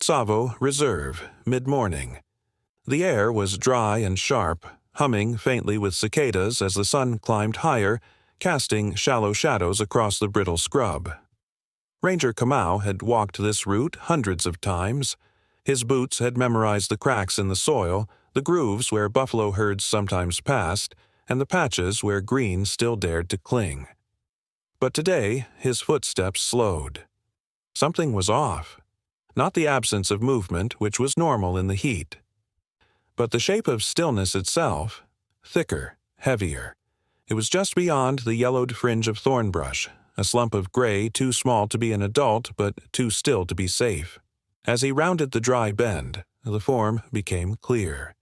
Tsavo Reserve, mid-morning. The air was dry and sharp, humming faintly with cicadas as the sun climbed higher, casting shallow shadows across the brittle scrub. Ranger Kamau had walked this route hundreds of times. His boots had memorized the cracks in the soil, the grooves where buffalo herds sometimes passed, and the patches where green still dared to cling. But today his footsteps slowed. Something was off. Not the absence of movement, which was normal in the heat, but the shape of stillness itself, thicker, heavier. It was just beyond the yellowed fringe of thorn brush, a slump of gray too small to be an adult but too still to be safe. As he rounded the dry bend, the form became clear.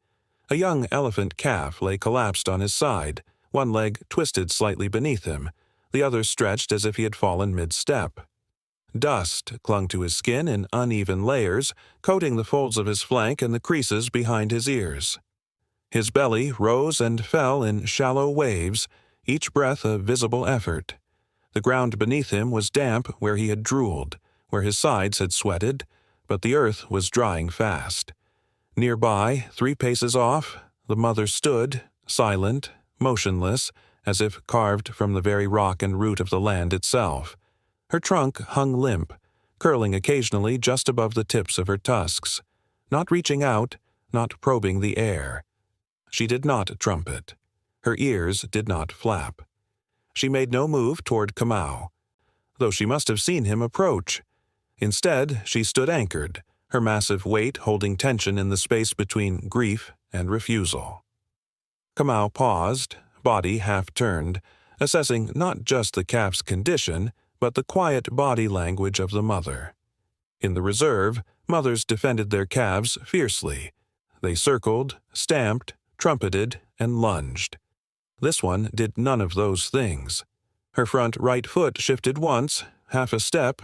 A young elephant calf lay collapsed on his side, one leg twisted slightly beneath him, the other stretched as if he had fallen mid-step. Dust clung to his skin in uneven layers, coating the folds of his flank and the creases behind his ears. His belly rose and fell in shallow waves, each breath a visible effort. The ground beneath him was damp where he had drooled, where his sides had sweated, but the earth was drying fast. Nearby, 3 paces off, the mother stood, silent, motionless, as if carved from the very rock and root of the land itself. Her trunk hung limp, curling occasionally just above the tips of her tusks, not reaching out, not probing the air. She did not trumpet. Her ears did not flap. She made no move toward Kamau, though she must have seen him approach. Instead, she stood anchored, her massive weight holding tension in the space between grief and refusal. Kamau paused, body half-turned, assessing not just the calf's condition, but the quiet body language of the mother. In the reserve, mothers defended their calves fiercely. They circled, stamped, trumpeted, and lunged. This one did none of those things. Her front right foot shifted once, half a step,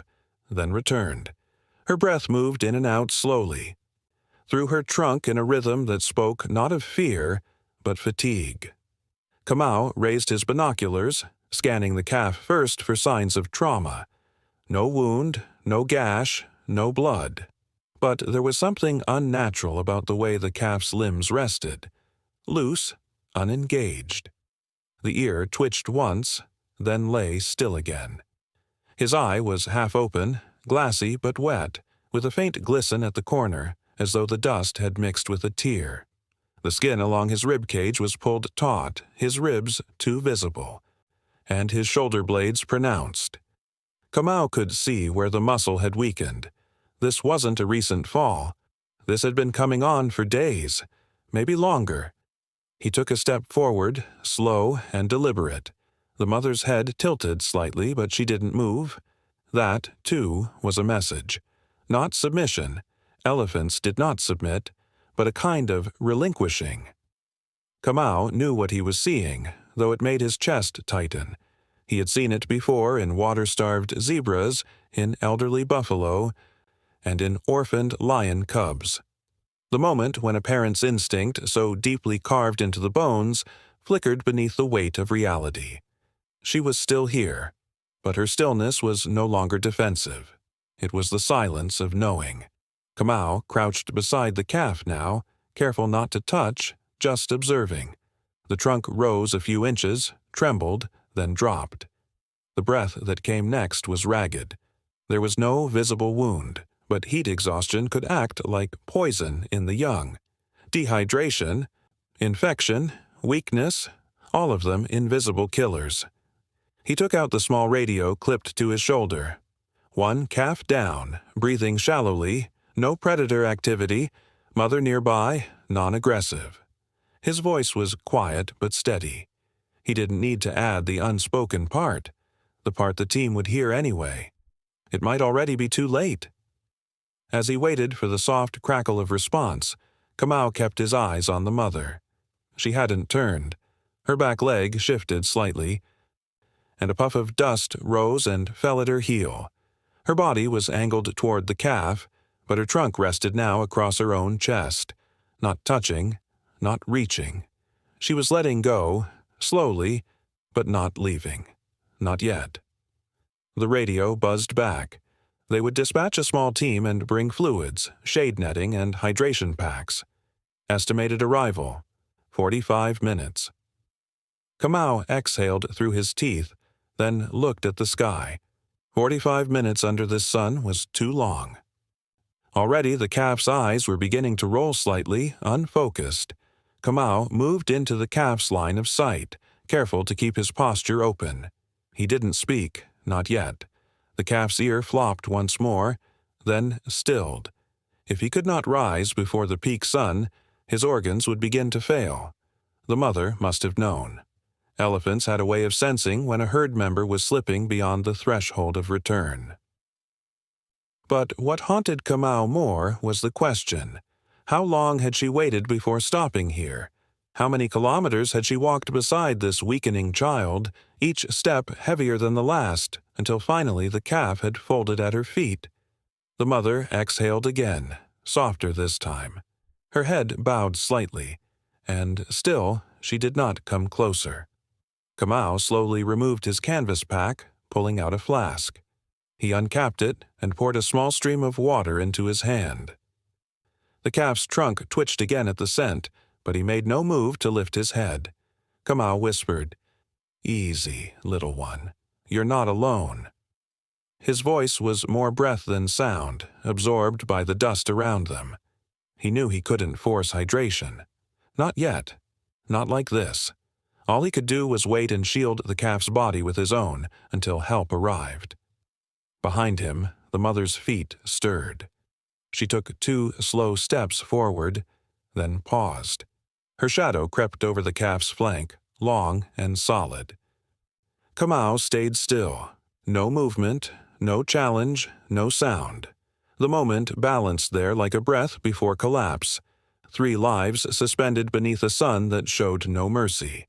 then returned. Her breath moved in and out slowly, through her trunk in a rhythm that spoke not of fear, but fatigue. Kamau raised his binoculars, scanning the calf first for signs of trauma. No wound, no gash, no blood. But there was something unnatural about the way the calf's limbs rested. Loose, unengaged. The ear twitched once, then lay still again. His eye was half open, glassy but wet, with a faint glisten at the corner, as though the dust had mixed with a tear. The skin along his rib cage was pulled taut, his ribs too visible, and his shoulder blades pronounced. Kamau could see where the muscle had weakened. This wasn't a recent fall. This had been coming on for days, maybe longer. He took a step forward, slow and deliberate. The mother's head tilted slightly, but she didn't move. That, too, was a message. Not submission. Elephants did not submit, but a kind of relinquishing. Kamau knew what he was seeing, though it made his chest tighten. He had seen it before in water-starved zebras, in elderly buffalo, and in orphaned lion cubs. The moment when a parent's instinct, so deeply carved into the bones, flickered beneath the weight of reality. She was still here, but her stillness was no longer defensive. It was the silence of knowing. Kamau crouched beside the calf now, careful not to touch, just observing. The trunk rose a few inches, trembled, then dropped. The breath that came next was ragged. There was no visible wound, but heat exhaustion could act like poison in the young. Dehydration, infection, weakness, all of them invisible killers. He took out the small radio clipped to his shoulder. One calf down, breathing shallowly, no predator activity, mother nearby, non-aggressive. His voice was quiet but steady. He didn't need to add the unspoken part, the part the team would hear anyway. It might already be too late. As he waited for the soft crackle of response, Kamau kept his eyes on the mother. She hadn't turned. Her back leg shifted slightly, and a puff of dust rose and fell at her heel. Her body was angled toward the calf, but her trunk rested now across her own chest, not touching, not reaching. She was letting go, slowly, but not leaving. Not yet. The radio buzzed back. They would dispatch a small team and bring fluids, shade netting, and hydration packs. Estimated arrival, 45 minutes. Kamau exhaled through his teeth, then looked at the sky. 45 minutes under this sun was too long. Already the calf's eyes were beginning to roll slightly, unfocused. Kamau moved into the calf's line of sight, careful to keep his posture open. He didn't speak, not yet. The calf's ear flopped once more, then stilled. If he could not rise before the peak sun, his organs would begin to fail. The mother must have known. Elephants had a way of sensing when a herd member was slipping beyond the threshold of return. But what haunted Kamau more was the question. How long had she waited before stopping here? How many kilometers had she walked beside this weakening child, each step heavier than the last, until finally the calf had folded at her feet? The mother exhaled again, softer this time. Her head bowed slightly, and still she did not come closer. Kamau slowly removed his canvas pack, pulling out a flask. He uncapped it and poured a small stream of water into his hand. The calf's trunk twitched again at the scent, but he made no move to lift his head. Kamau whispered, "Easy, little one. You're not alone." His voice was more breath than sound, absorbed by the dust around them. He knew he couldn't force hydration. Not yet. Not like this. All he could do was wait and shield the calf's body with his own until help arrived. Behind him, the mother's feet stirred. She took 2 slow steps forward, then paused. Her shadow crept over the calf's flank, long and solid. Kamau stayed still. No movement, no challenge, no sound. The moment balanced there like a breath before collapse. 3 lives suspended beneath a sun that showed no mercy.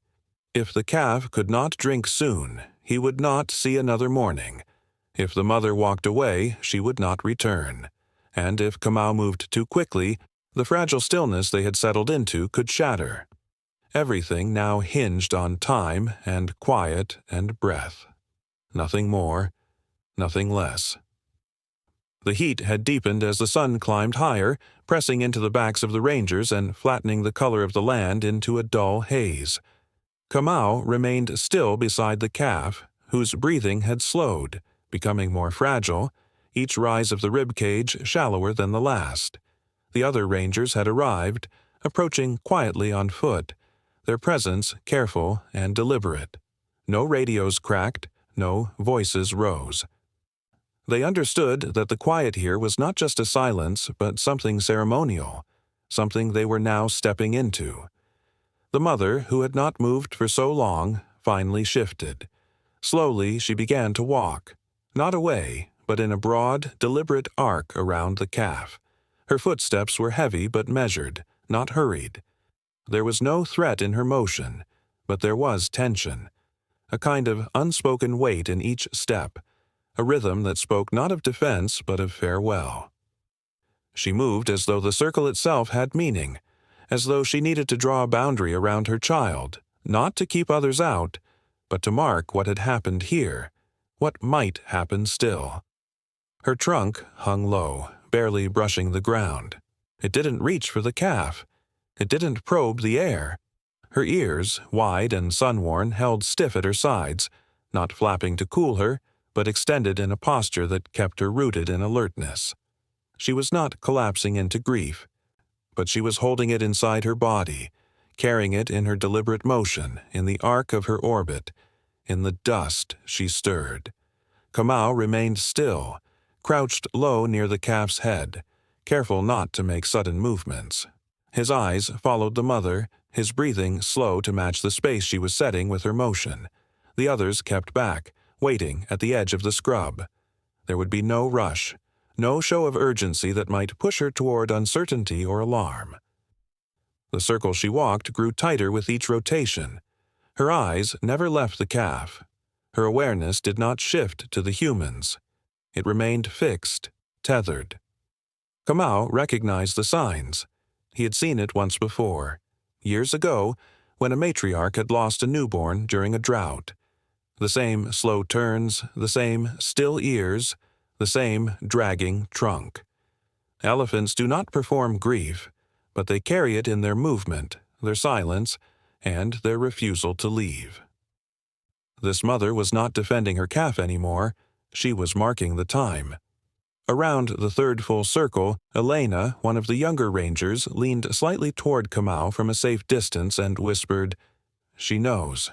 If the calf could not drink soon, he would not see another morning. If the mother walked away, she would not return. And if Kamau moved too quickly, the fragile stillness they had settled into could shatter. Everything now hinged on time and quiet and breath. Nothing more, nothing less. The heat had deepened as the sun climbed higher, pressing into the backs of the rangers and flattening the color of the land into a dull haze. Kamau remained still beside the calf, whose breathing had slowed, becoming more fragile, each rise of the rib cage shallower than the last. The other rangers had arrived, approaching quietly on foot, their presence careful and deliberate. No radios cracked, no voices rose. They understood that the quiet here was not just a silence, but something ceremonial, something they were now stepping into. The mother, who had not moved for so long, finally shifted. Slowly she began to walk, not away, but in a broad, deliberate arc around the calf. Her footsteps were heavy but measured, not hurried. There was no threat in her motion, but there was tension, a kind of unspoken weight in each step, a rhythm that spoke not of defense but of farewell. She moved as though the circle itself had meaning, as though she needed to draw a boundary around her child, not to keep others out, but to mark what had happened here, what might happen still. Her trunk hung low, barely brushing the ground. It didn't reach for the calf. It didn't probe the air. Her ears, wide and sun-worn, held stiff at her sides, not flapping to cool her, but extended in a posture that kept her rooted in alertness. She was not collapsing into grief, but she was holding it inside her body, carrying it in her deliberate motion, in the arc of her orbit. In the dust she stirred. Kamau remained still, crouched low near the calf's head, careful not to make sudden movements. His eyes followed the mother, his breathing slow to match the space she was setting with her motion. The others kept back, waiting at the edge of the scrub. There would be no rush, no show of urgency that might push her toward uncertainty or alarm. The circle she walked grew tighter with each rotation. Her eyes never left the calf. Her awareness did not shift to the humans. It remained fixed, tethered. Kamau recognized the signs. He had seen it once before, years ago, when a matriarch had lost a newborn during a drought. The same slow turns, the same still ears, the same dragging trunk. Elephants do not perform grief, but they carry it in their movement, their silence, and their refusal to leave. This mother was not defending her calf anymore, she was marking the time. Around the third full circle, Elena, one of the younger rangers, leaned slightly toward Kamau from a safe distance and whispered, "She knows."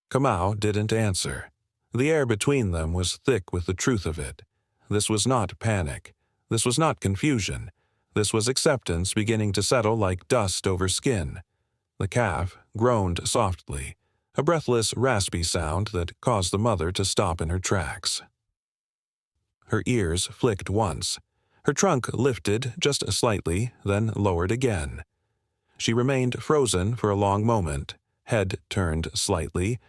Kamau didn't answer. The air between them was thick with the truth of it. This was not panic. This was not confusion. This was acceptance beginning to settle like dust over skin. The calf groaned softly, a breathless, raspy sound that caused the mother to stop in her tracks. Her ears flicked once. Her trunk lifted just slightly, then lowered again. She remained frozen for a long moment, head turned slightly,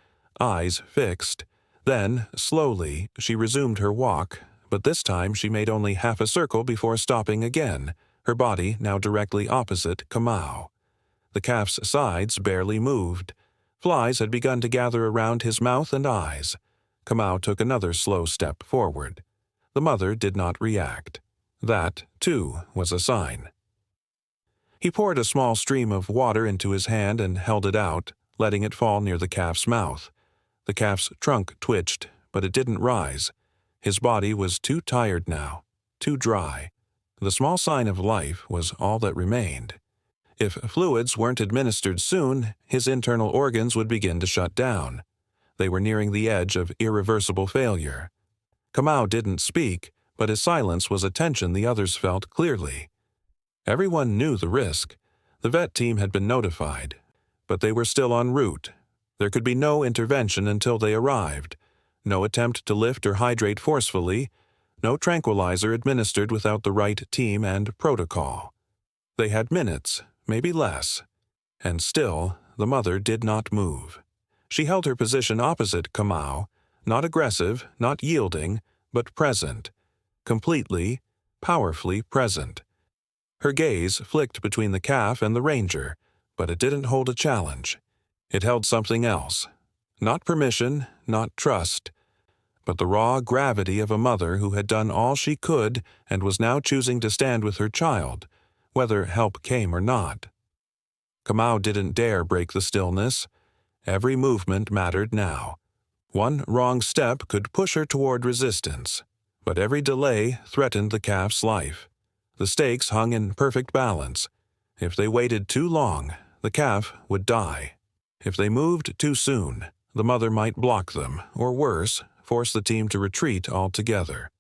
eyes fixed. Then, slowly, she resumed her walk, but this time she made only half a circle before stopping again, her body now directly opposite Kamau. The calf's sides barely moved. Flies had begun to gather around his mouth and eyes. Kamau took another slow step forward. The mother did not react. That, too, was a sign. He poured a small stream of water into his hand and held it out, letting it fall near the calf's mouth. The calf's trunk twitched, but it didn't rise. His body was too tired now, too dry. The small sign of life was all that remained. If fluids weren't administered soon, his internal organs would begin to shut down. They were nearing the edge of irreversible failure. Kamau didn't speak, but his silence was a tension the others felt clearly. Everyone knew the risk. The vet team had been notified, but they were still en route. There could be no intervention until they arrived, no attempt to lift or hydrate forcefully, no tranquilizer administered without the right team and protocol. They had minutes, maybe less, and still the mother did not move. She held her position opposite Kamau, not aggressive, not yielding, but present, completely, powerfully present. Her gaze flicked between the calf and the ranger, but it didn't hold a challenge. It held something else. Not permission, not trust, but the raw gravity of a mother who had done all she could and was now choosing to stand with her child, whether help came or not. Kamau didn't dare break the stillness. Every movement mattered now. One wrong step could push her toward resistance, but every delay threatened the calf's life. The stakes hung in perfect balance. If they waited too long, the calf would die. If they moved too soon, the mother might block them, or worse, force the team to retreat altogether.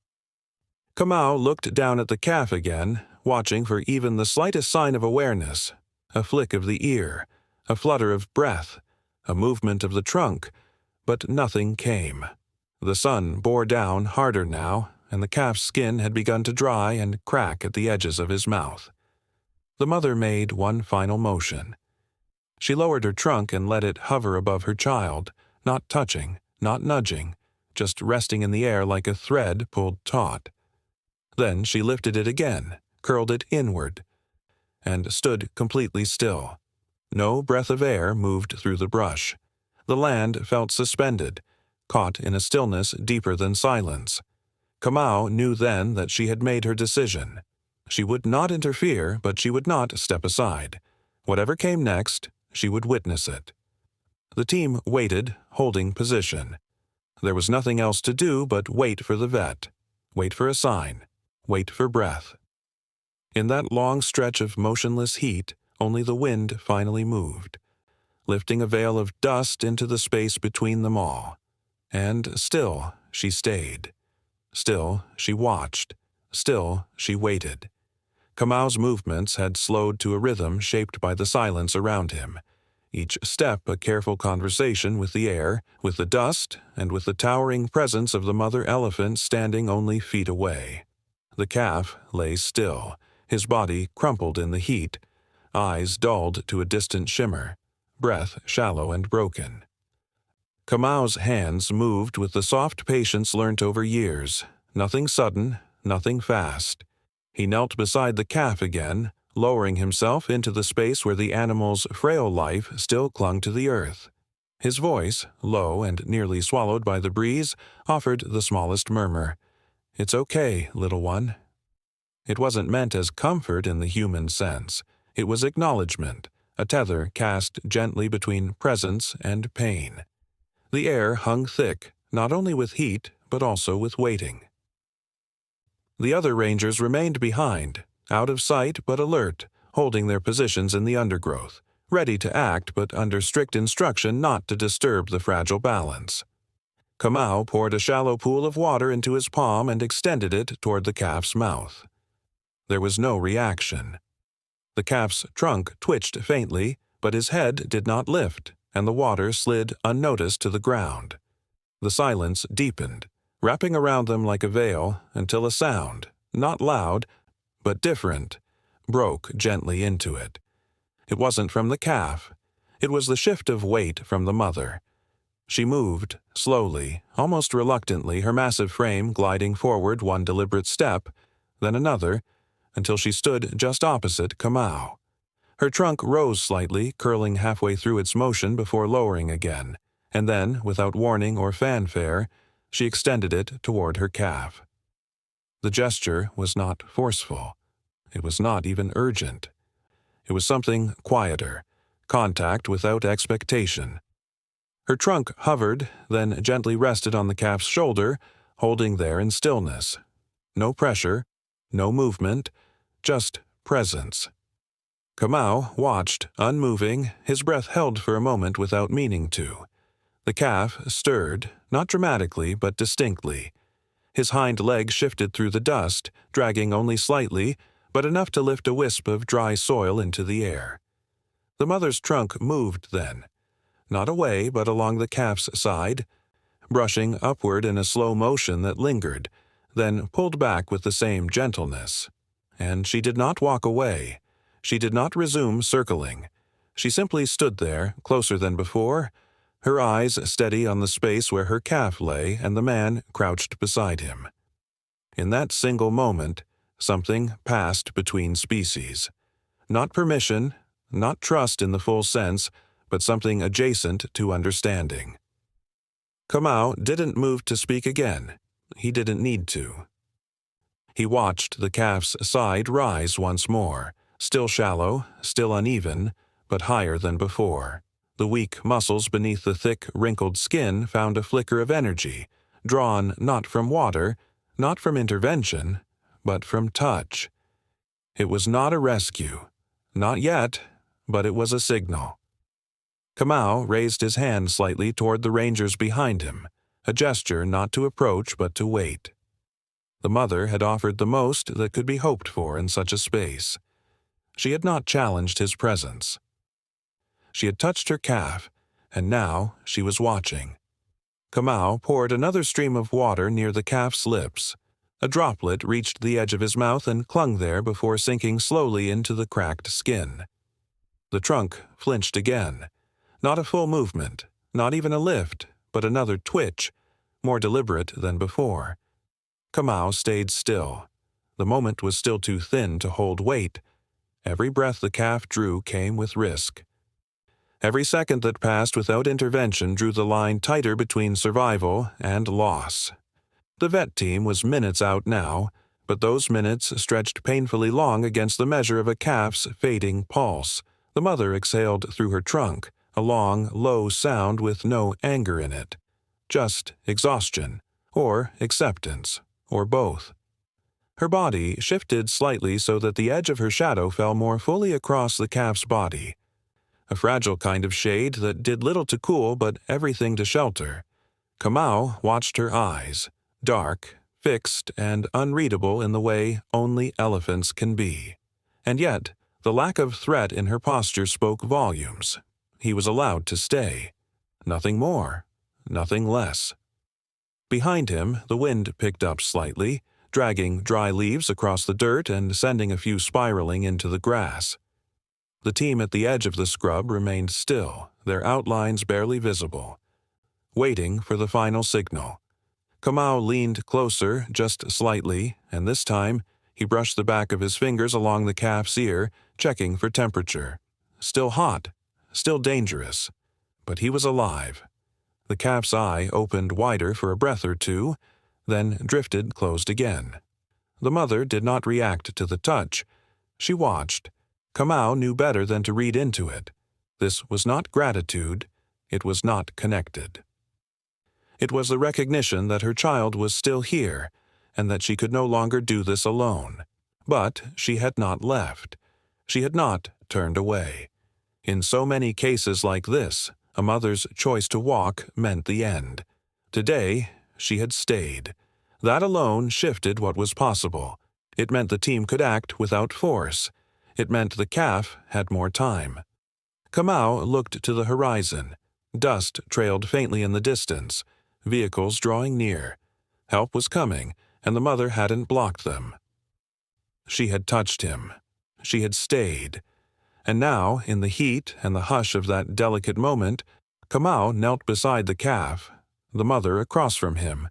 Kamau looked down at the calf again, watching for even the slightest sign of awareness, a flick of the ear, a flutter of breath, a movement of the trunk, but nothing came. The sun bore down harder now, and the calf's skin had begun to dry and crack at the edges of his mouth. The mother made one final motion. She lowered her trunk and let it hover above her child, not touching, not nudging, just resting in the air like a thread pulled taut. Then she lifted it again, curled it inward, and stood completely still. No breath of air moved through the brush. The land felt suspended, caught in a stillness deeper than silence. Kamau knew then that she had made her decision. She would not interfere, but she would not step aside. Whatever came next, she would witness it. The team waited, holding position. There was nothing else to do but wait for the vet, wait for a sign, wait for breath. In that long stretch of motionless heat, only the wind finally moved, lifting a veil of dust into the space between them all. And still she stayed. Still she watched. Still she waited. Kamau's movements had slowed to a rhythm shaped by the silence around him, each step a careful conversation with the air, with the dust, and with the towering presence of the mother elephant standing only feet away. The calf lay still, his body crumpled in the heat, eyes dulled to a distant shimmer, breath shallow and broken. Kamau's hands moved with the soft patience learnt over years, nothing sudden, nothing fast. He knelt beside the calf again, lowering himself into the space where the animal's frail life still clung to the earth. His voice, low and nearly swallowed by the breeze, offered the smallest murmur. "It's okay, little one." It wasn't meant as comfort in the human sense. It was acknowledgement, a tether cast gently between presence and pain. The air hung thick, not only with heat, but also with waiting. The other rangers remained behind, out of sight but alert, holding their positions in the undergrowth, ready to act but under strict instruction not to disturb the fragile balance. Kamau poured a shallow pool of water into his palm and extended it toward the calf's mouth. There was no reaction. The calf's trunk twitched faintly, but his head did not lift, and the water slid unnoticed to the ground. The silence deepened, wrapping around them like a veil, until a sound, not loud, but different, broke gently into it. It wasn't from the calf. It was the shift of weight from the mother. She moved, slowly, almost reluctantly, her massive frame gliding forward one deliberate step, then another, until she stood just opposite Kamau. Her trunk rose slightly, curling halfway through its motion before lowering again, and then, without warning or fanfare, she extended it toward her calf. The gesture was not forceful. It was not even urgent. It was something quieter, contact without expectation. Her trunk hovered, then gently rested on the calf's shoulder, holding there in stillness. No pressure, no movement, just presence. Kamau watched, unmoving, his breath held for a moment without meaning to. The calf stirred, not dramatically but distinctly. His hind leg shifted through the dust, dragging only slightly, but enough to lift a wisp of dry soil into the air. The mother's trunk moved then, not away but along the calf's side, brushing upward in a slow motion that lingered, then pulled back with the same gentleness. And she did not walk away. She did not resume circling. She simply stood there, closer than before, her eyes steady on the space where her calf lay and the man crouched beside him. In that single moment, something passed between species. Not permission, not trust in the full sense, but something adjacent to understanding. Kamau didn't move to speak again. He didn't need to. He watched the calf's side rise once more, still shallow, still uneven, but higher than before. The weak muscles beneath the thick, wrinkled skin found a flicker of energy, drawn not from water, not from intervention, but from touch. It was not a rescue. Not yet, but it was a signal. Kamau raised his hand slightly toward the rangers behind him, a gesture not to approach but to wait. The mother had offered the most that could be hoped for in such a space. She had not challenged his presence. She had touched her calf, and now she was watching. Kamau poured another stream of water near the calf's lips. A droplet reached the edge of his mouth and clung there before sinking slowly into the cracked skin. The trunk flinched again. Not a full movement, not even a lift, but another twitch, more deliberate than before. Kamau stayed still. The moment was still too thin to hold weight. Every breath the calf drew came with risk. Every second that passed without intervention drew the line tighter between survival and loss. The vet team was minutes out now, but those minutes stretched painfully long against the measure of a calf's fading pulse. The mother exhaled through her trunk, a long, low sound with no anger in it. Just exhaustion, or acceptance, or both. Her body shifted slightly so that the edge of her shadow fell more fully across the calf's body. A fragile kind of shade that did little to cool but everything to shelter. Kamau watched her eyes, dark, fixed, and unreadable in the way only elephants can be. And yet, the lack of threat in her posture spoke volumes. He was allowed to stay. Nothing more, nothing less. Behind him, the wind picked up slightly, dragging dry leaves across the dirt and sending a few spiraling into the grass. The team at the edge of the scrub remained still, their outlines barely visible, waiting for the final signal. Kamau leaned closer, just slightly, and this time he brushed the back of his fingers along the calf's ear, checking for temperature. Still hot, still dangerous, but he was alive. The calf's eye opened wider for a breath or two, then drifted closed again. The mother did not react to the touch. She watched. Kamau knew better than to read into it. This was not gratitude. It was not connected. It was the recognition that her child was still here, and that she could no longer do this alone. But she had not left. She had not turned away. In so many cases like this, a mother's choice to walk meant the end. Today, she had stayed. That alone shifted what was possible. It meant the team could act without force. It meant the calf had more time. Kamau looked to the horizon. Dust trailed faintly in the distance, vehicles drawing near. Help was coming, and the mother hadn't blocked them. She had touched him. She had stayed. And now, in the heat and the hush of that delicate moment, Kamau knelt beside the calf, the mother across from him,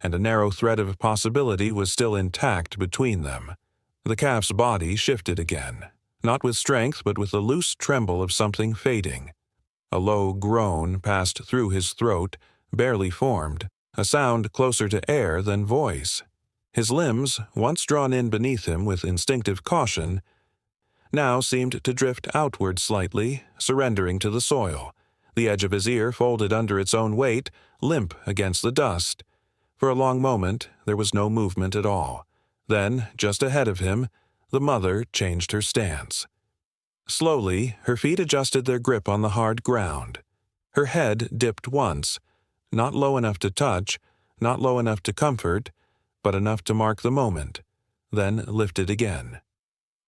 and a narrow thread of possibility was still intact between them. The calf's body shifted again, not with strength but with the loose tremble of something fading. A low groan passed through his throat, barely formed, a sound closer to air than voice. His limbs, once drawn in beneath him with instinctive caution, now seemed to drift outward slightly, surrendering to the soil, the edge of his ear folded under its own weight, limp against the dust. For a long moment there was no movement at all. Then, just ahead of him, the mother changed her stance. Slowly, her feet adjusted their grip on the hard ground. Her head dipped once, not low enough to touch, not low enough to comfort, but enough to mark the moment, then lifted again.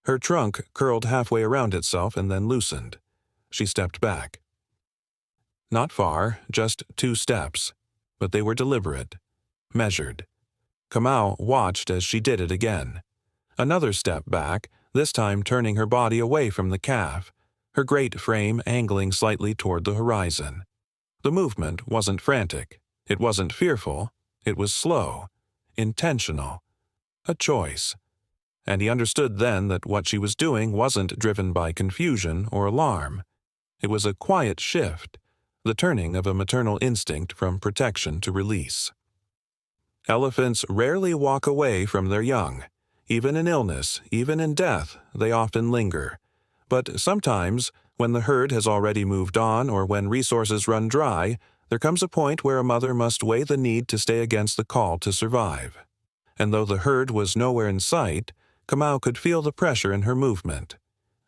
Her trunk curled halfway around itself and then loosened. She stepped back. Not far, just 2 steps, but they were deliberate, measured. Kamau watched as she did it again. Another step back, this time turning her body away from the calf, her great frame angling slightly toward the horizon. The movement wasn't frantic. It wasn't fearful. It was slow, intentional, a choice. And he understood then that what she was doing wasn't driven by confusion or alarm. It was a quiet shift, the turning of a maternal instinct from protection to release. Elephants rarely walk away from their young. Even in illness, even in death, they often linger. But sometimes, when the herd has already moved on or when resources run dry, there comes a point where a mother must weigh the need to stay against the call to survive. And though the herd was nowhere in sight, Kamau could feel the pressure in her movement.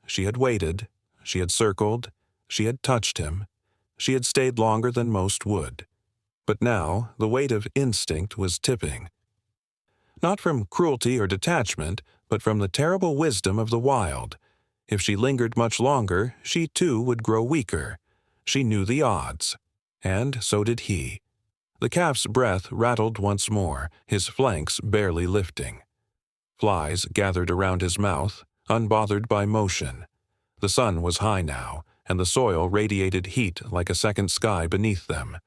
She had waited, she had circled, she had touched him, she had stayed longer than most would. But now the weight of instinct was tipping. Not from cruelty or detachment, but from the terrible wisdom of the wild. If she lingered much longer, she too would grow weaker. She knew the odds. And so did he. The calf's breath rattled once more, his flanks barely lifting. Flies gathered around his mouth, unbothered by motion. The sun was high now, and the soil radiated heat like a second sky beneath them.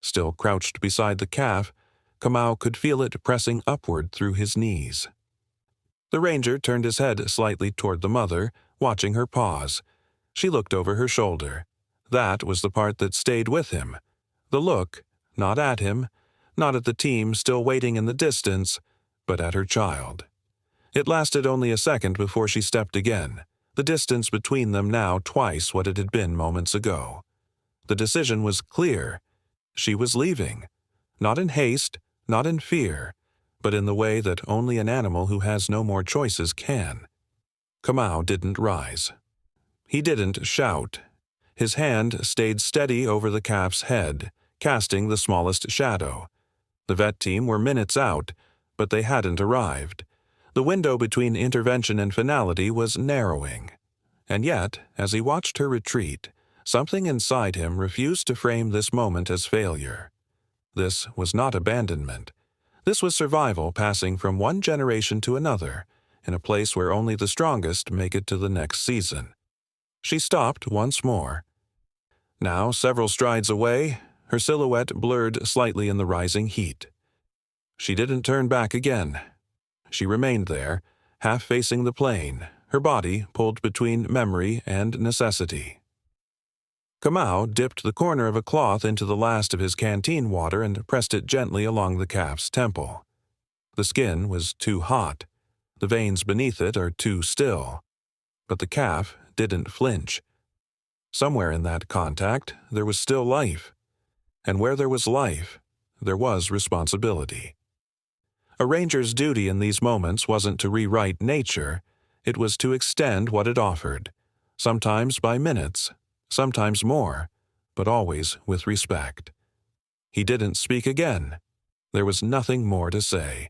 Still crouched beside the calf, Kamau could feel it pressing upward through his knees. The ranger turned his head slightly toward the mother, watching her pause. She looked over her shoulder. That was the part that stayed with him. The look, not at him, not at the team still waiting in the distance, but at her child. It lasted only a second before she stepped again, the distance between them now twice what it had been moments ago. The decision was clear. She was leaving. Not in haste, not in fear, but in the way that only an animal who has no more choices can. Kamau didn't rise. He didn't shout. His hand stayed steady over the calf's head, casting the smallest shadow. The vet team were minutes out, but they hadn't arrived. The window between intervention and finality was narrowing. And yet, as he watched her retreat, something inside him refused to frame this moment as failure. This was not abandonment. This was survival passing from one generation to another, in a place where only the strongest make it to the next season. She stopped once more. Now, several strides away, her silhouette blurred slightly in the rising heat. She didn't turn back again. She remained there, half facing the plain, her body pulled between memory and necessity. Kamau dipped the corner of a cloth into the last of his canteen water and pressed it gently along the calf's temple. The skin was too hot. The veins beneath it are too still. But the calf didn't flinch. Somewhere in that contact, there was still life. And where there was life, there was responsibility. A ranger's duty in these moments wasn't to rewrite nature, it was to extend what it offered, sometimes by minutes, sometimes more, but always with respect. He didn't speak again. There was nothing more to say.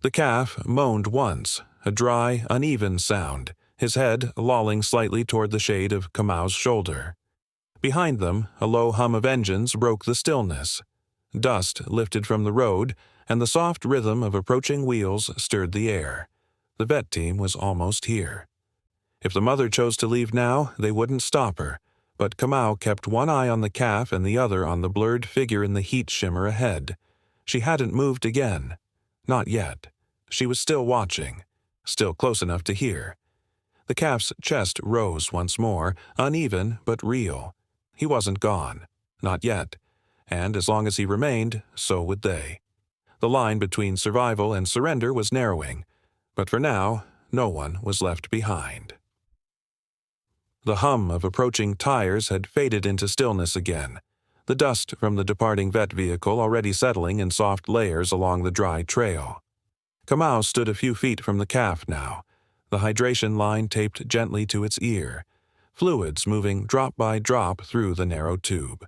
The calf moaned once, a dry, uneven sound, his head lolling slightly toward the shade of Kamau's shoulder. Behind them, a low hum of engines broke the stillness. Dust lifted from the road, and the soft rhythm of approaching wheels stirred the air. The vet team was almost here. If the mother chose to leave now, they wouldn't stop her, but Kamau kept one eye on the calf and the other on the blurred figure in the heat shimmer ahead. She hadn't moved again. Not yet. She was still watching, still close enough to hear. The calf's chest rose once more, uneven but real. He wasn't gone. Not yet. And as long as he remained, so would they. The line between survival and surrender was narrowing, but for now, no one was left behind. The hum of approaching tires had faded into stillness again, the dust from the departing vet vehicle already settling in soft layers along the dry trail. Kamau stood a few feet from the calf now, the hydration line taped gently to its ear, fluids moving drop by drop through the narrow tube.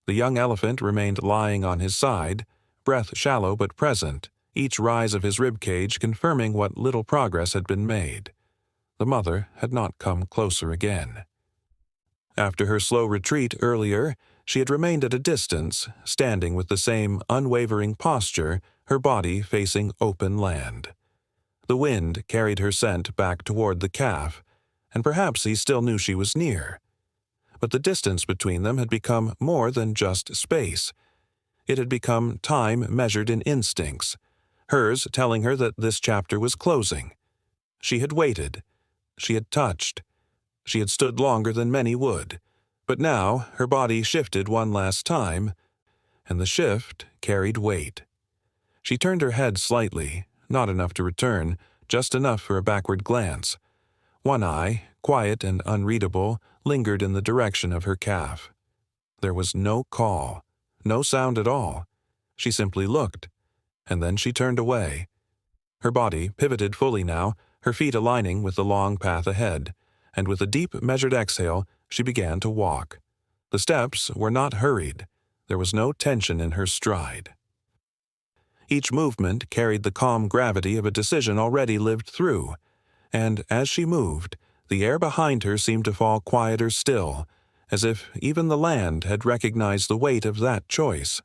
The young elephant remained lying on his side, breath shallow but present, each rise of his rib cage confirming what little progress had been made. The mother had not come closer again. After her slow retreat earlier, she had remained at a distance, standing with the same unwavering posture, her body facing open land. The wind carried her scent back toward the calf, and perhaps he still knew she was near. But the distance between them had become more than just space. It had become time measured in instincts, hers telling her that this chapter was closing. She had waited. She had touched. She had stood longer than many would. But now her body shifted one last time, and the shift carried weight. She turned her head slightly, not enough to return, just enough for a backward glance. One eye, quiet and unreadable, lingered in the direction of her calf. There was no call, no sound at all. She simply looked, and then she turned away. Her body pivoted fully now, her feet aligning with the long path ahead, and with a deep, measured exhale, she began to walk. The steps were not hurried. There was no tension in her stride. Each movement carried the calm gravity of a decision already lived through, and as she moved, the air behind her seemed to fall quieter still, as if even the land had recognized the weight of that choice.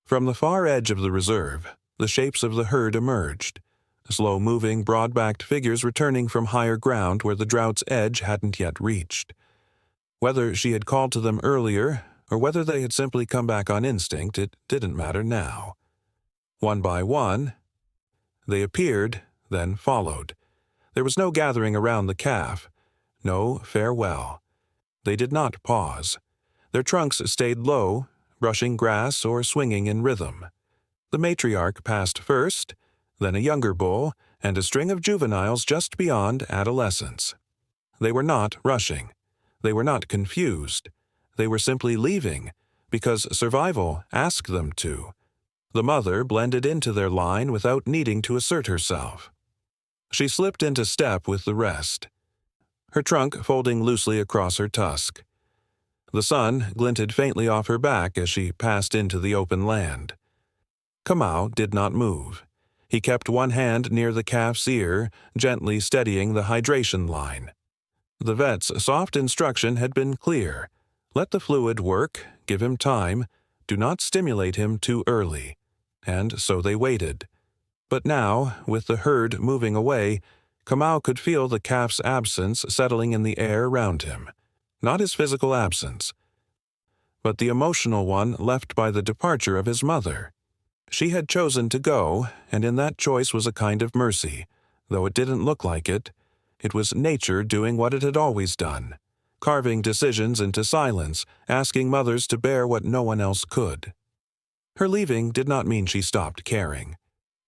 From the far edge of the reserve, the shapes of the herd emerged, slow-moving, broad-backed figures returning from higher ground where the drought's edge hadn't yet reached. Whether she had called to them earlier, or whether they had simply come back on instinct, it didn't matter now. One by one, they appeared, then followed. There was no gathering around the calf, no farewell. They did not pause. Their trunks stayed low, brushing grass or swinging in rhythm. The matriarch passed first, then a younger bull, and a string of juveniles just beyond adolescence. They were not rushing. They were not confused. They were simply leaving, because survival asked them to. The mother blended into their line without needing to assert herself. She slipped into step with the rest, her trunk folding loosely across her tusk. The sun glinted faintly off her back as she passed into the open land. Kamau did not move. He kept one hand near the calf's ear, gently steadying the hydration line. The vet's soft instruction had been clear. Let the fluid work, give him time, do not stimulate him too early. And so they waited. But now, with the herd moving away, Kamau could feel the calf's absence settling in the air around him. Not his physical absence, but the emotional one left by the departure of his mother. She had chosen to go, and in that choice was a kind of mercy. Though it didn't look like it, it was nature doing what it had always done, carving decisions into silence, asking mothers to bear what no one else could. Her leaving did not mean she stopped caring.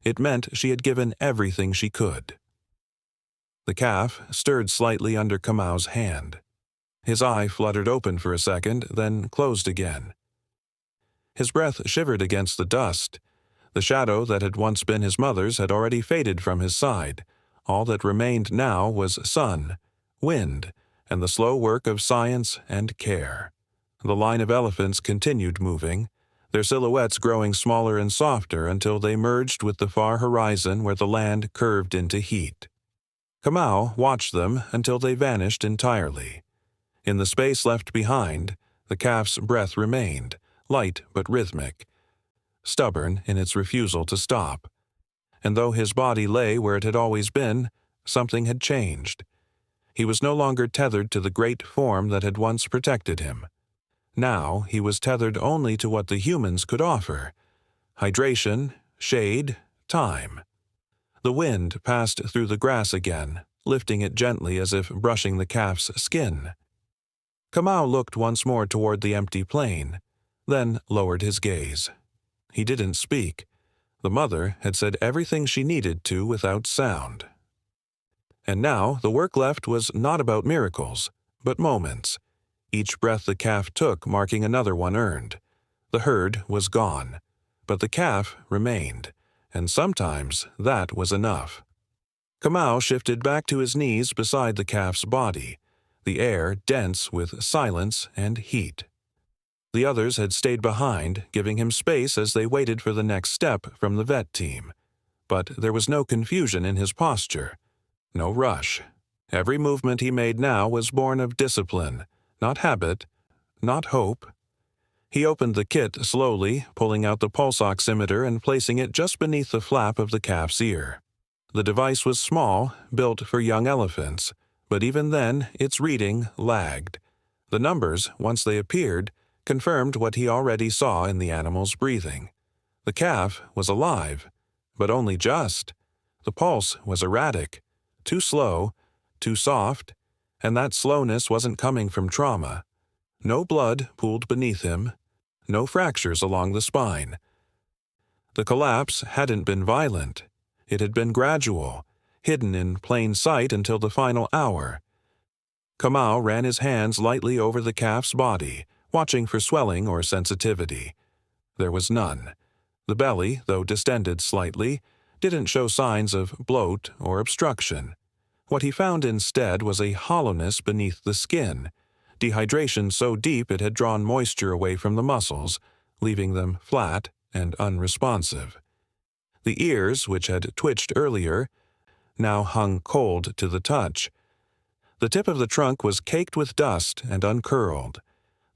It meant she had given everything she could. The calf stirred slightly under Kamau's hand. His eye fluttered open for a second, then closed again. His breath shivered against the dust. The shadow that had once been his mother's had already faded from his side. All that remained now was sun, wind, and the slow work of science and care. The line of elephants continued moving, their silhouettes growing smaller and softer until they merged with the far horizon where the land curved into heat. Kamau watched them until they vanished entirely. In the space left behind, the calf's breath remained, light but rhythmic, stubborn in its refusal to stop. And though his body lay where it had always been, something had changed. He was no longer tethered to the great form that had once protected him. Now he was tethered only to what the humans could offer: hydration, shade, time. The wind passed through the grass again, lifting it gently as if brushing the calf's skin. Kamau looked once more toward the empty plain, then lowered his gaze. He didn't speak. The mother had said everything she needed to without sound. And now the work left was not about miracles, but moments. Each breath the calf took marking another one earned. The herd was gone, but the calf remained, and sometimes that was enough. Kamau shifted back to his knees beside the calf's body, the air dense with silence and heat. The others had stayed behind, giving him space as they waited for the next step from the vet team. But there was no confusion in his posture, no rush. Every movement he made now was born of discipline, not habit, not hope. He opened the kit slowly, pulling out the pulse oximeter and placing it just beneath the flap of the calf's ear. The device was small, built for young elephants, but even then its reading lagged. The numbers, once they appeared, confirmed what he already saw in the animal's breathing. The calf was alive, but only just. The pulse was erratic, too slow, too soft, and that slowness wasn't coming from trauma. No blood pooled beneath him, no fractures along the spine. The collapse hadn't been violent. It had been gradual, hidden in plain sight until the final hour. Kamau ran his hands lightly over the calf's body, watching for swelling or sensitivity. There was none. The belly, though distended slightly, didn't show signs of bloat or obstruction. What he found instead was a hollowness beneath the skin, dehydration so deep it had drawn moisture away from the muscles, leaving them flat and unresponsive. The ears, which had twitched earlier, now hung cold to the touch. The tip of the trunk was caked with dust and uncurled.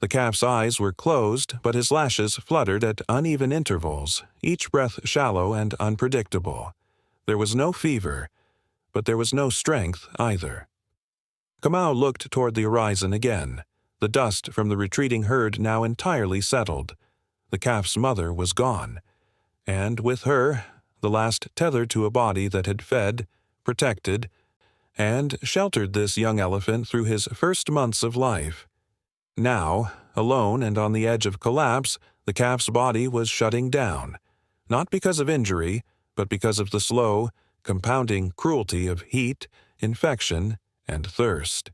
The calf's eyes were closed, but his lashes fluttered at uneven intervals, each breath shallow and unpredictable. There was no fever, but there was no strength either. Kamau looked toward the horizon again. The dust from the retreating herd now entirely settled. The calf's mother was gone, and with her, the last tether to a body that had fed, protected, and sheltered this young elephant through his first months of life. Now, alone and on the edge of collapse, the calf's body was shutting down, not because of injury, but because of the slow, compounding cruelty of heat, infection, and thirst.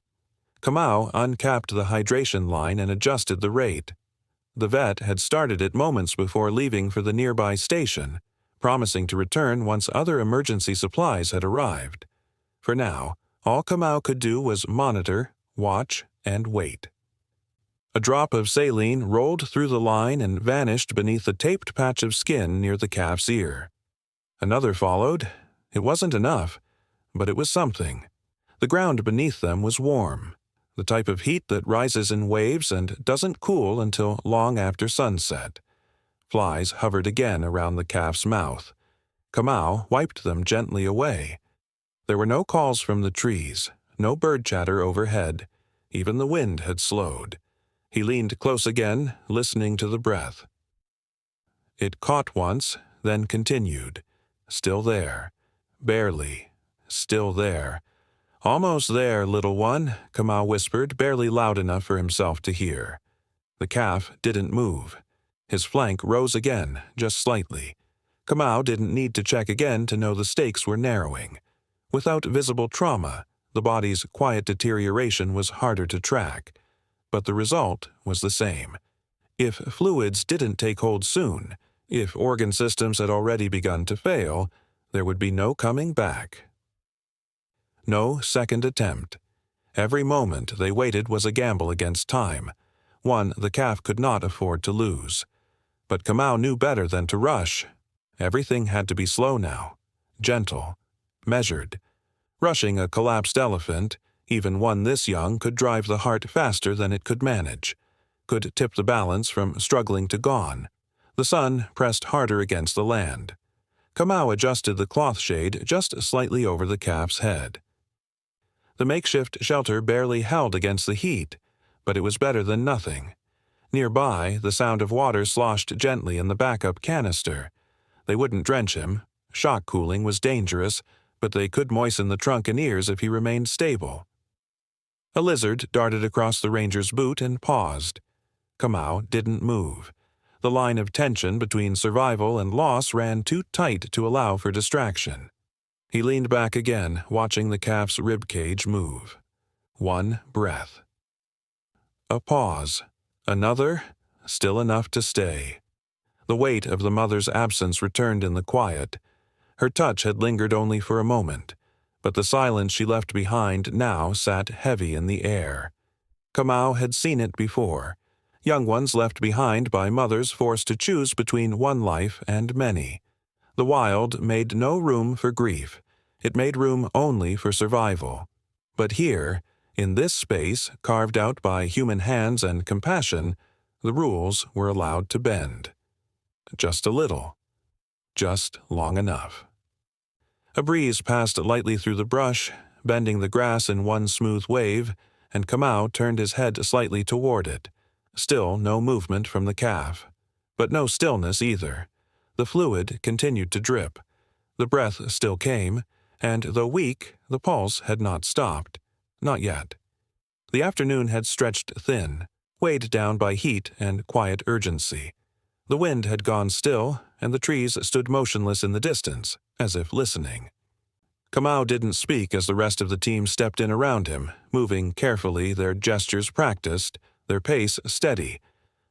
Kamau uncapped the hydration line and adjusted the rate. The vet had started it moments before leaving for the nearby station, promising to return once other emergency supplies had arrived. For now, all Kamau could do was monitor, watch, and wait. A drop of saline rolled through the line and vanished beneath a taped patch of skin near the calf's ear. Another followed. It wasn't enough, but it was something. The ground beneath them was warm, the type of heat that rises in waves and doesn't cool until long after sunset. Flies hovered again around the calf's mouth. Kamau wiped them gently away. There were no calls from the trees, no bird chatter overhead. Even the wind had slowed. He leaned close again, listening to the breath. It caught once, then continued. Still there. Barely. Still there. "Almost there, little one," Kamau whispered, barely loud enough for himself to hear. The calf didn't move. His flank rose again, just slightly. Kamau didn't need to check again to know the stakes were narrowing. Without visible trauma, the body's quiet deterioration was harder to track. But the result was the same. If fluids didn't take hold soon, if organ systems had already begun to fail, there would be no coming back. No second attempt. Every moment they waited was a gamble against time, one the calf could not afford to lose. But Kamau knew better than to rush. Everything had to be slow now, gentle, measured. Rushing a collapsed elephant, even one this young, could drive the heart faster than it could manage, could tip the balance from struggling to gone. The sun pressed harder against the land. Kamau adjusted the cloth shade just slightly over the calf's head. The makeshift shelter barely held against the heat, but it was better than nothing. Nearby, the sound of water sloshed gently in the backup canister. They wouldn't drench him. Shock cooling was dangerous, but they could moisten the trunk and ears if he remained stable. A lizard darted across the ranger's boot and paused. Kamau didn't move. The line of tension between survival and loss ran too tight to allow for distraction. He leaned back again, watching the calf's rib cage move. One breath. A pause. Another, still enough to stay. The weight of the mother's absence returned in the quiet. Her touch had lingered only for a moment, but the silence she left behind now sat heavy in the air. Kamau had seen it before. Young ones left behind by mothers forced to choose between one life and many. The wild made no room for grief. It made room only for survival. But here, in this space carved out by human hands and compassion, the rules were allowed to bend. Just a little. Just long enough. A breeze passed lightly through the brush, bending the grass in one smooth wave, and Kamau turned his head slightly toward it. Still no movement from the calf. But no stillness either. The fluid continued to drip. The breath still came, and though weak, the pulse had not stopped. Not yet. The afternoon had stretched thin, weighed down by heat and quiet urgency. The wind had gone still, and the trees stood motionless in the distance, as if listening. Kamau didn't speak as the rest of the team stepped in around him, moving carefully, their gestures practiced, their pace steady.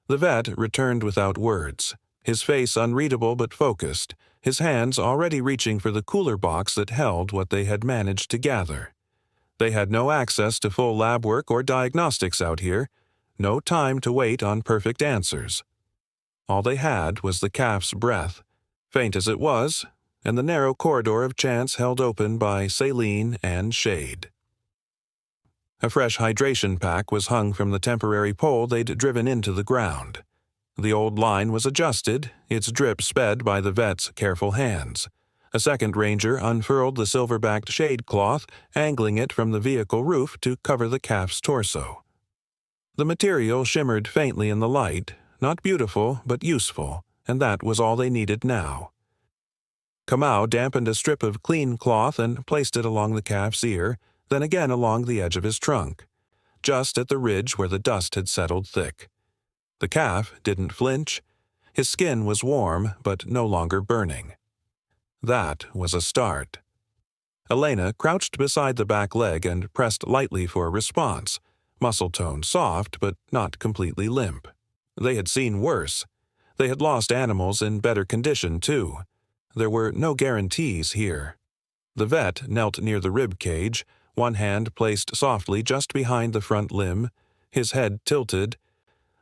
The vet returned without words, his face unreadable but focused, his hands already reaching for the cooler box that held what they had managed to gather. They had no access to full lab work or diagnostics out here, no time to wait on perfect answers. All they had was the calf's breath, faint as it was, and the narrow corridor of chance held open by saline and shade. A fresh hydration pack was hung from the temporary pole they'd driven into the ground. The old line was adjusted, its drip sped by the vet's careful hands. A second ranger unfurled the silver-backed shade cloth, angling it from the vehicle roof to cover the calf's torso. The material shimmered faintly in the light, not beautiful but useful, and that was all they needed now. Kamau dampened a strip of clean cloth and placed it along the calf's ear, then again along the edge of his trunk, just at the ridge where the dust had settled thick. The calf didn't flinch. His skin was warm, but no longer burning. That was a start. Elena crouched beside the back leg and pressed lightly for a response, muscle tone soft but not completely limp. They had seen worse. They had lost animals in better condition, too. There were no guarantees here. The vet knelt near the rib cage, one hand placed softly just behind the front limb, his head tilted,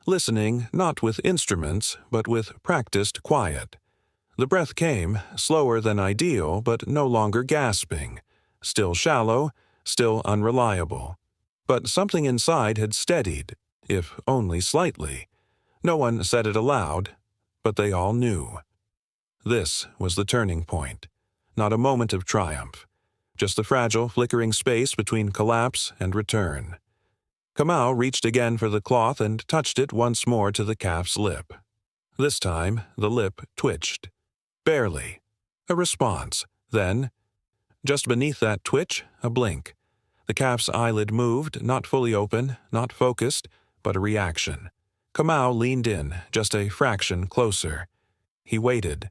listening not with instruments, but with practiced quiet. The breath came, slower than ideal, but no longer gasping, still shallow, still unreliable. But something inside had steadied, if only slightly. No one said it aloud, but they all knew. This was the turning point, not a moment of triumph, just the fragile, flickering space between collapse and return. Kamau reached again for the cloth and touched it once more to the calf's lip. This time, the lip twitched. Barely. A response. Then, just beneath that twitch, a blink. The calf's eyelid moved, not fully open, not focused, but a reaction. Kamau leaned in, just a fraction closer. He waited.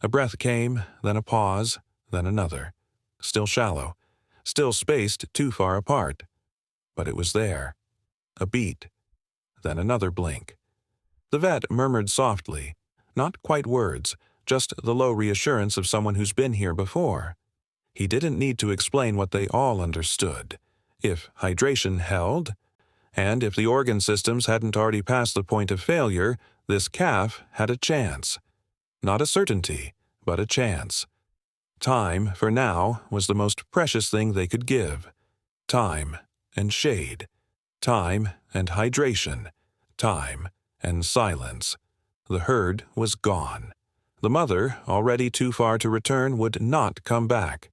A breath came, then a pause, then another. Still shallow, still spaced too far apart. But it was there. A beat, then another blink. The vet murmured softly, not quite words, just the low reassurance of someone who's been here before. He didn't need to explain what they all understood. If hydration held, and if the organ systems hadn't already passed the point of failure, this calf had a chance. Not a certainty, but a chance. Time, for now, was the most precious thing they could give. Time and shade. Time and hydration. Time and silence. The herd was gone. The mother, already too far to return, would not come back.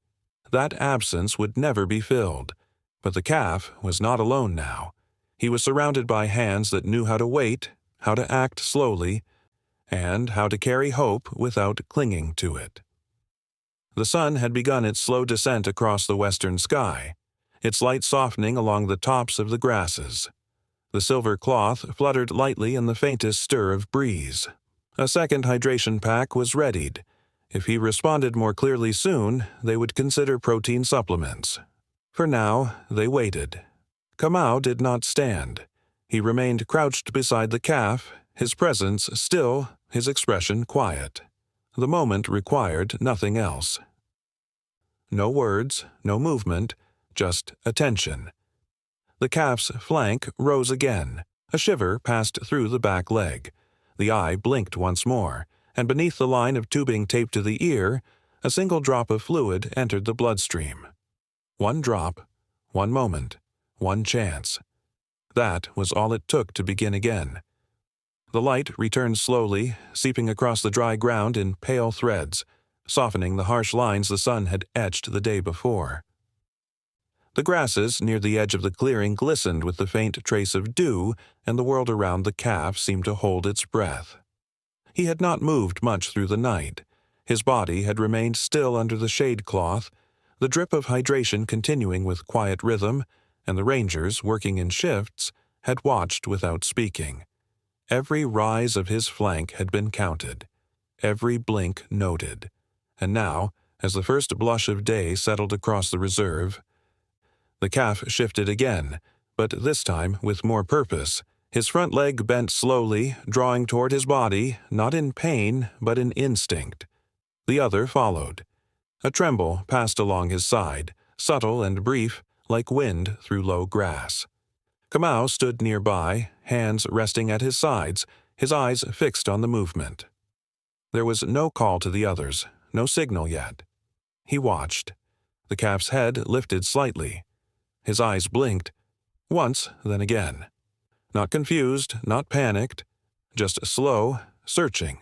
That absence would never be filled. But the calf was not alone now. He was surrounded by hands that knew how to wait, how to act slowly, and how to carry hope without clinging to it. The sun had begun its slow descent across the western sky, its light softening along the tops of the grasses. The silver cloth fluttered lightly in the faintest stir of breeze. A second hydration pack was readied. If he responded more clearly soon, they would consider protein supplements. For now, they waited. Kamau did not stand. He remained crouched beside the calf, his presence still, his expression quiet. The moment required nothing else. No words, no movement, just attention. The calf's flank rose again. A shiver passed through the back leg. The eye blinked once more, and beneath the line of tubing taped to the ear, a single drop of fluid entered the bloodstream. One drop, one moment, one chance. That was all it took to begin again. The light returned slowly, seeping across the dry ground in pale threads, softening the harsh lines the sun had etched the day before. The grasses near the edge of the clearing glistened with the faint trace of dew, and the world around the calf seemed to hold its breath. He had not moved much through the night. His body had remained still under the shade cloth, the drip of hydration continuing with quiet rhythm, and the rangers, working in shifts, had watched without speaking. Every rise of his flank had been counted, every blink noted, and now, as the first blush of day settled across the reserve, the calf shifted again, but this time with more purpose. His front leg bent slowly, drawing toward his body, not in pain, but in instinct. The other followed. A tremble passed along his side, subtle and brief, like wind through low grass. Kamau stood nearby, hands resting at his sides, his eyes fixed on the movement. There was no call to the others, no signal yet. He watched. The calf's head lifted slightly. His eyes blinked, once, then again. Not confused, not panicked, just slow, searching.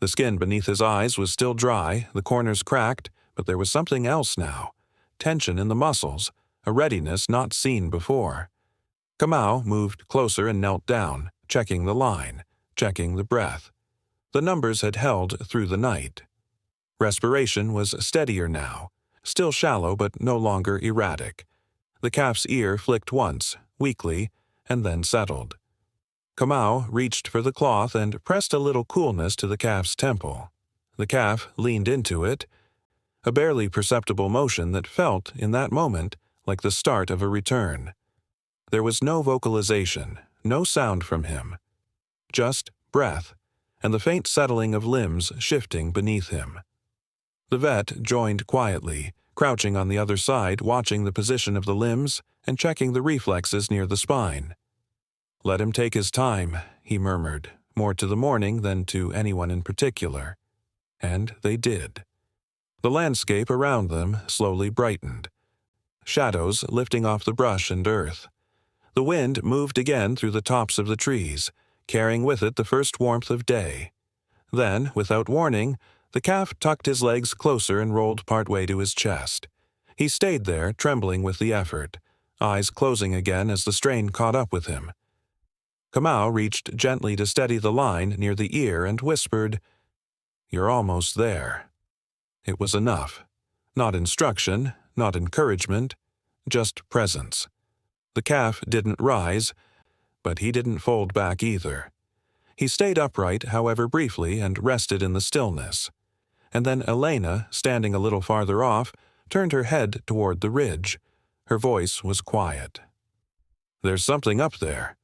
The skin beneath his eyes was still dry, the corners cracked, but there was something else now. Tension in the muscles, a readiness not seen before. Kamau moved closer and knelt down, checking the line, checking the breath. The numbers had held through the night. Respiration was steadier now, still shallow but no longer erratic. The calf's ear flicked once, weakly, and then settled. Kamau reached for the cloth and pressed a little coolness to the calf's temple. The calf leaned into it, a barely perceptible motion that felt, in that moment, like the start of a return. There was no vocalization, no sound from him. Just breath, and the faint settling of limbs shifting beneath him. The vet joined quietly, crouching on the other side, watching the position of the limbs and checking the reflexes near the spine. "Let him take his time," he murmured, more to the morning than to anyone in particular. And they did. The landscape around them slowly brightened. Shadows lifting off the brush and earth. The wind moved again through the tops of the trees, carrying with it the first warmth of day. Then, without warning, the calf tucked his legs closer and rolled partway to his chest. He stayed there, trembling with the effort, eyes closing again as the strain caught up with him. Kamau reached gently to steady the line near the ear and whispered, "You're almost there." It was enough. Not instruction, not encouragement, just presence. The calf didn't rise, but he didn't fold back either. He stayed upright, however briefly, and rested in the stillness. And then Elena, standing a little farther off, turned her head toward the ridge. Her voice was quiet. "There's something up there."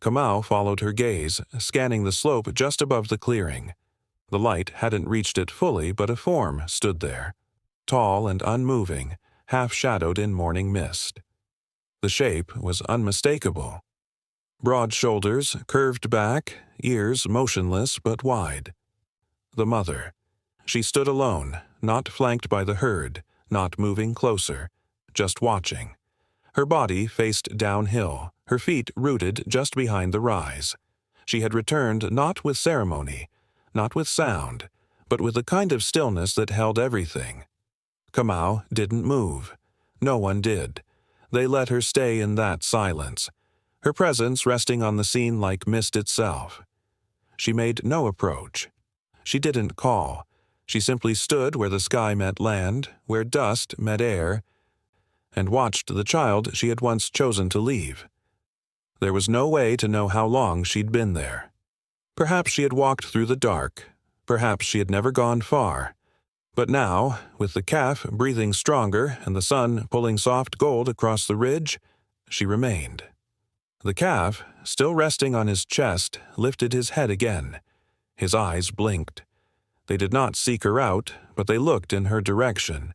Kamau followed her gaze, scanning the slope just above the clearing. The light hadn't reached it fully, but a form stood there, tall and unmoving, half-shadowed in morning mist. The shape was unmistakable. Broad shoulders, curved back, ears motionless but wide. The mother. She stood alone, not flanked by the herd, not moving closer, just watching. Her body faced downhill, her feet rooted just behind the rise. She had returned not with ceremony, not with sound, but with a kind of stillness that held everything. Kamau didn't move. No one did. They let her stay in that silence, her presence resting on the scene like mist itself. She made no approach. She didn't call. She simply stood where the sky met land, where dust met air, and watched the child she had once chosen to leave. There was no way to know how long she'd been there. Perhaps she had walked through the dark. Perhaps she had never gone far. But now, with the calf breathing stronger and the sun pulling soft gold across the ridge, she remained. The calf, still resting on his chest, lifted his head again. His eyes blinked. They did not seek her out, but they looked in her direction.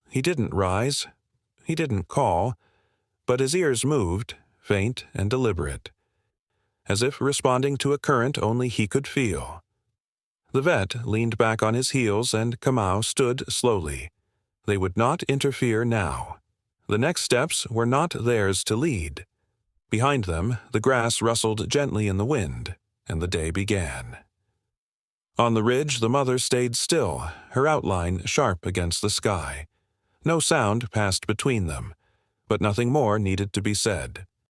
He didn't rise. He didn't call, but his ears moved, faint and deliberate, as if responding to a current only he could feel. The vet leaned back on his heels and Kamau stood slowly. They would not interfere now. The next steps were not theirs to lead. Behind them, the grass rustled gently in the wind, and the day began. On the ridge, the mother stayed still, her outline sharp against the sky. No sound passed between them, but nothing more needed to be said.